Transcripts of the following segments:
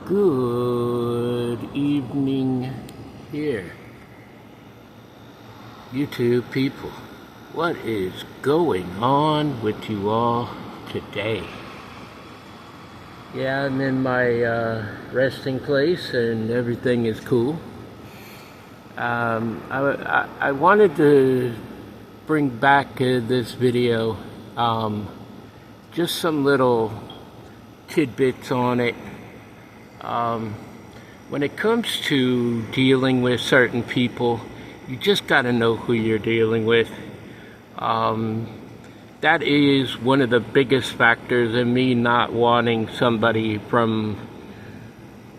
Good evening here, YouTube people. What is going on with you all today? Yeah, I'm in my resting place and everything is cool. I wanted to bring back this video, just some little tidbits on it. When it comes to dealing with certain people, you just got to know who you're dealing with. That is one of the biggest factors in me not wanting somebody from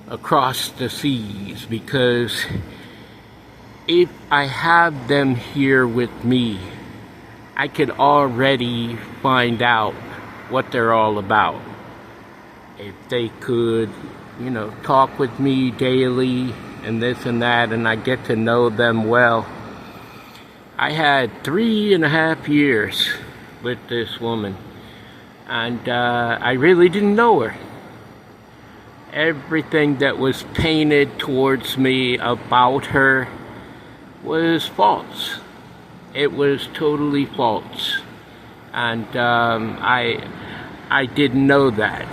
across the seas, because if I have them here with me, I could already find out what they're all about. If they could, talk with me daily and this and that, and I get to know them well. I had 3.5 years with this woman, and I really didn't know her. Everything that was painted towards me about her was false. It was totally false, and I didn't know that,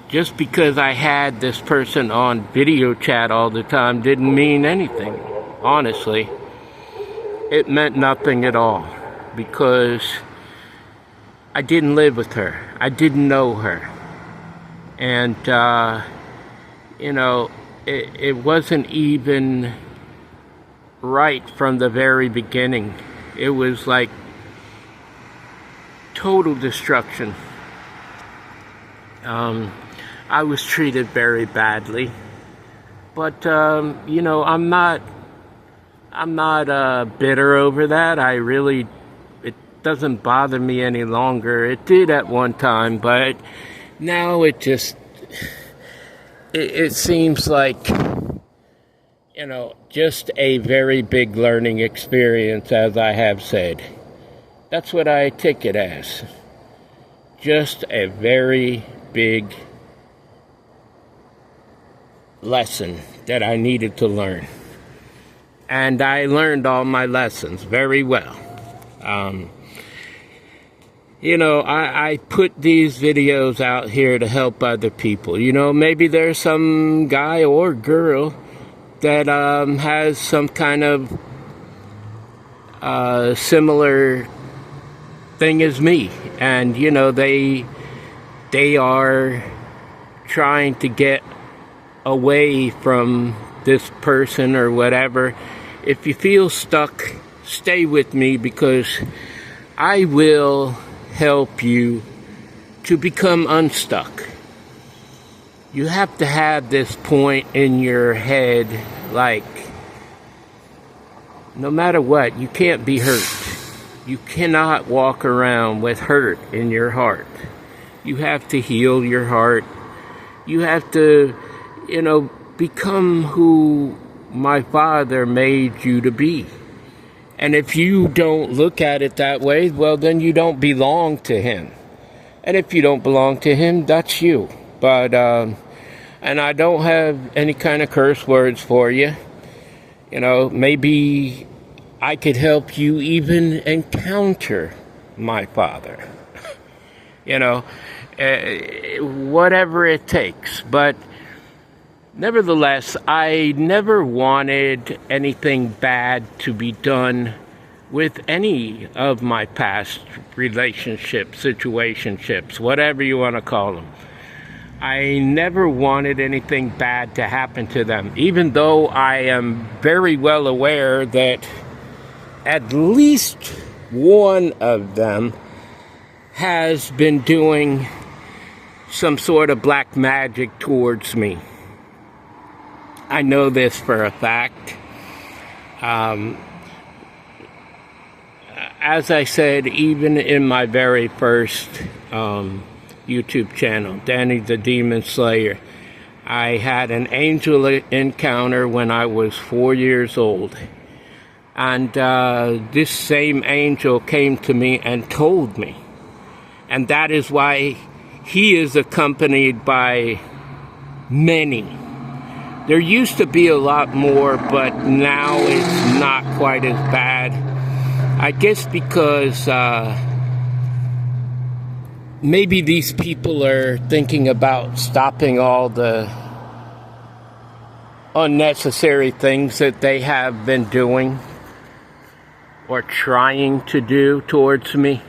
Just because I had this person on video chat all the time didn't mean anything, honestly. It meant nothing at all, because I didn't live with her. I didn't know her. And, it wasn't even right from the very beginning. It was like total destruction. I was treated very badly, but I'm not bitter over that. It doesn't bother me any longer. It did at one time, but now it seems like, just a very big learning experience, as I have said. That's what I take it as. Just a very big lesson that I needed to learn. And I learned all my lessons very well. I put these videos out here to help other people. Maybe there's some guy or girl that has some kind of similar thing as me. And, they are trying to get away from this person or whatever. If you feel stuck, stay with me, because I will help you to become unstuck. You have to have this point in your head, like, no matter what, you can't be hurt. You cannot walk around with hurt in your heart. You have to heal your heart. You have to, become who my Father made you to be. And if you don't look at it that way, well, then you don't belong to Him. And if you don't belong to Him, that's you. But, and I don't have any kind of curse words for you. Maybe I could help you even encounter my Father. Whatever it takes. But nevertheless, I never wanted anything bad to be done with any of my past relationships, situationships, whatever you want to call them. I never wanted anything bad to happen to them, even though I am very well aware that at least one of them has been doing some sort of black magic towards me. I know this for a fact. As I said, even in my very first YouTube channel, Danny the Demon Slayer, I had an angel encounter when I was 4 years old. And this same angel came to me and told me. And that is why he is accompanied by Many. There used to be a lot more, but now it's not quite as bad. I guess because maybe these people are thinking about stopping all the unnecessary things that they have been doing or trying to do towards me.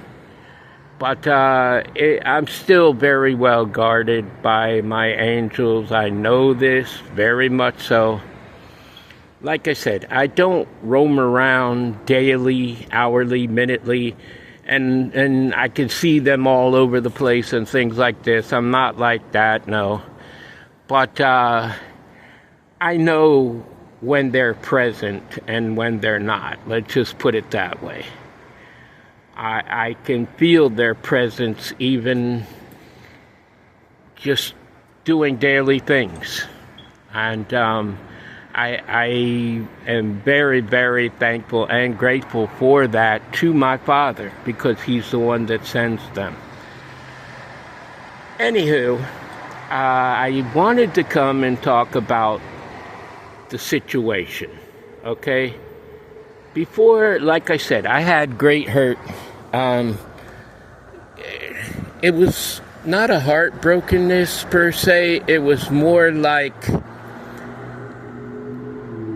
But I'm still very well guarded by my angels. I know this very much so. Like I said, I don't roam around daily, hourly, minutely, and I can see them all over the place and things like this. I'm not like that, no. But I know when they're present and when they're not. Let's just put it that way. I can feel their presence even just doing daily things. And I am very, very thankful and grateful for that to my Father, because He's the one that sends them. Anywho, I wanted to come and talk about the situation, okay? Before, like I said, I had great hurt. It was not a heartbrokenness per se. It was more like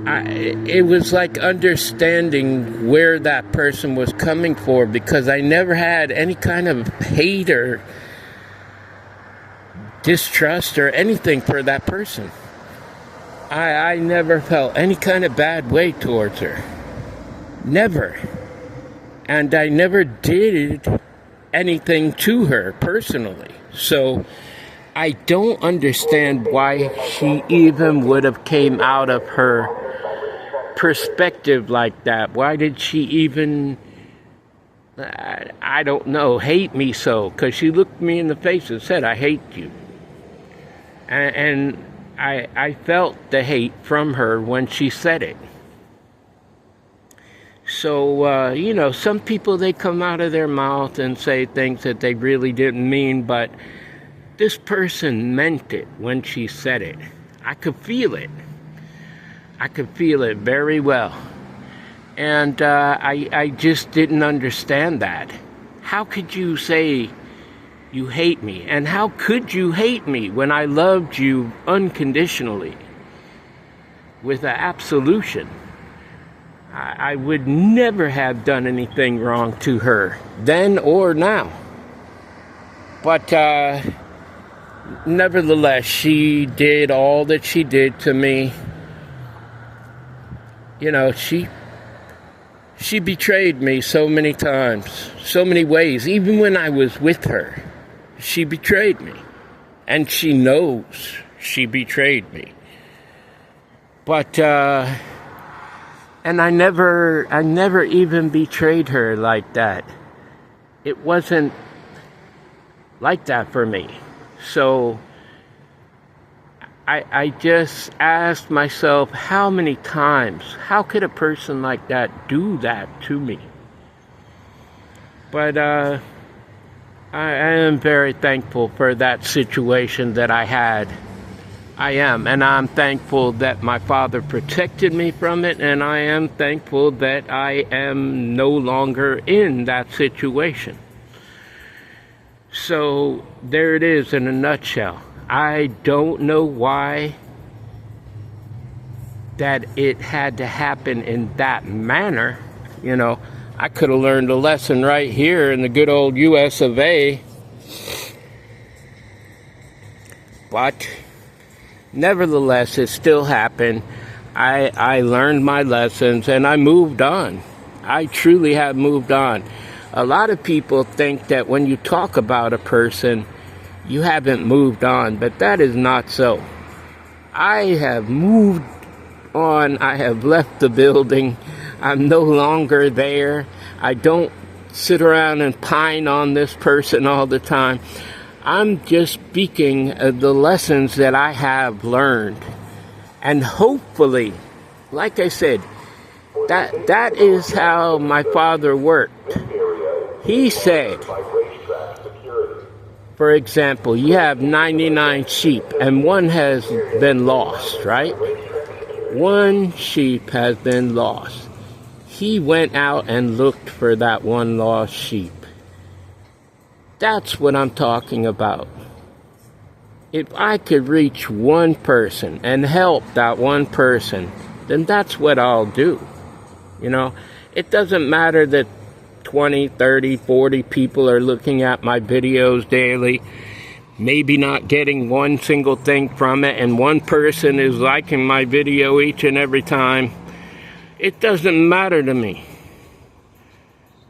it was like understanding where that person was coming for, because I never had any kind of hate or distrust or anything for that person. I never felt any kind of bad way towards her. Never. And I never did anything to her personally. So I don't understand why she even would have came out of her perspective like that. Why did she even, I don't know, hate me so? Because she looked me in the face and said, I hate you. And I felt the hate from her when she said it. So, some people, they come out of their mouth and say things that they really didn't mean, but this person meant it when she said it. I could feel it. I could feel it very well. And I just didn't understand that. How could you say you hate me? And how could you hate me when I loved you unconditionally with an absolution? I would never have done anything wrong to her, then or now. But nevertheless, she did all that she did to me. She betrayed me so many times, so many ways. Even when I was with her, she betrayed me. And she knows she betrayed me. But, and I never even betrayed her like that. It wasn't like that for me. So I just asked myself, how many times, how could a person like that do that to me? But I am very thankful for that situation that I had. I am, and I'm thankful that my Father protected me from it, and I am thankful that I am no longer in that situation. So there it is in a nutshell. I don't know why that it had to happen in that manner. I could have learned a lesson right here in the good old US of A. But nevertheless, it still happened. I learned my lessons and I moved on. I truly have moved on. A lot of people think that when you talk about a person, you haven't moved on, but that is not so. I have moved on. I have left the building. I'm no longer there. I don't sit around and pine on this person all the time. I'm just speaking of the lessons that I have learned. And hopefully, like I said, that is how my Father worked. He said, For example, you have 99 sheep and one has been lost, right? One sheep has been lost. He went out and looked for that one lost sheep. That's what I'm talking about. If I could reach one person and help that one person, then that's what I'll do. You know, it doesn't matter that 20, 30, 40 people are looking at my videos daily, maybe not getting one single thing from it, and one person is liking my video each and every time. It doesn't matter to me.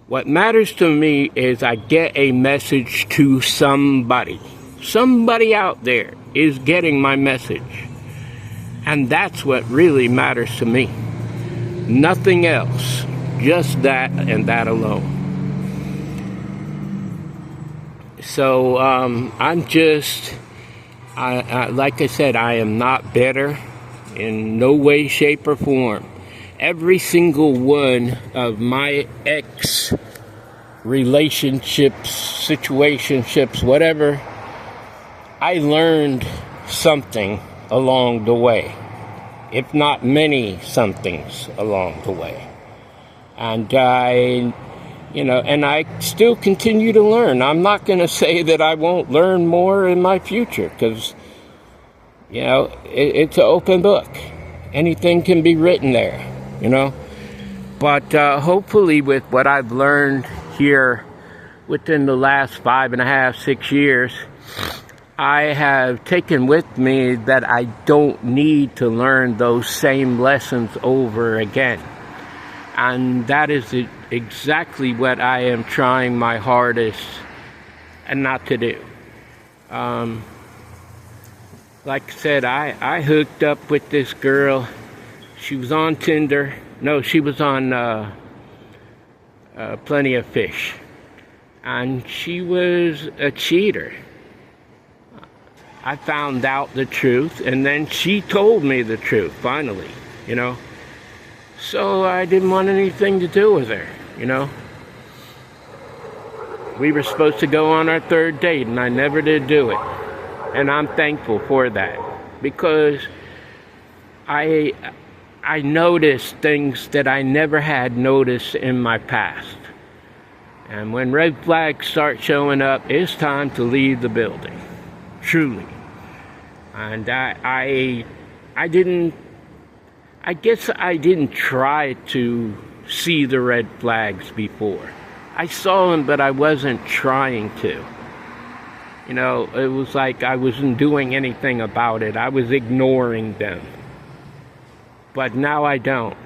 What matters to me is I get a message to somebody. Somebody out there is getting my message. And that's what really matters to me. Nothing else. Just that and that alone. So I'm just, like I said, I am not bitter in no way, shape, or form. Every single one of my relationships, situationships, whatever, I learned something along the way, if not many somethings along the way. And I still continue to learn. I'm not going to say that I won't learn more in my future, because, it's an open book. Anything can be written there, But hopefully with what I've learned here within the last 5.5, 6 years, I have taken with me that I don't need to learn those same lessons over again. And that is exactly what I am trying my hardest and not to do. Like I said, I hooked up with this girl. She was on Tinder. No, she was on Plenty of Fish. And she was a cheater. I found out the truth, and then she told me the truth, finally, So I didn't want anything to do with her, We were supposed to go on our third date, and I never did do it. And I'm thankful for that, because I noticed things that I never had noticed in my past. And when red flags start showing up, it's time to leave the building. Truly. And I guess I didn't try to see the red flags before. I saw them, but I wasn't trying to. It was like I wasn't doing anything about it. I was ignoring them. But now I don't.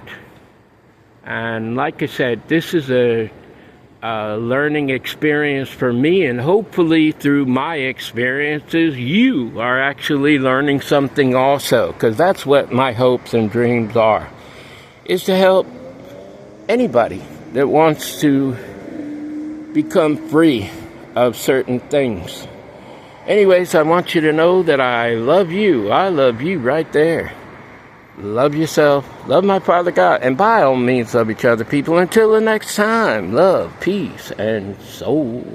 And like I said, this is a learning experience for me, and hopefully through my experiences you are actually learning something also, because that's what my hopes and dreams are, is to help anybody that wants to become free of certain things. Anyways, I want you to know that I love you. I love you right there. Love yourself, love my Father God, and by all means love each other, people. Until the next time, love, peace, and soul.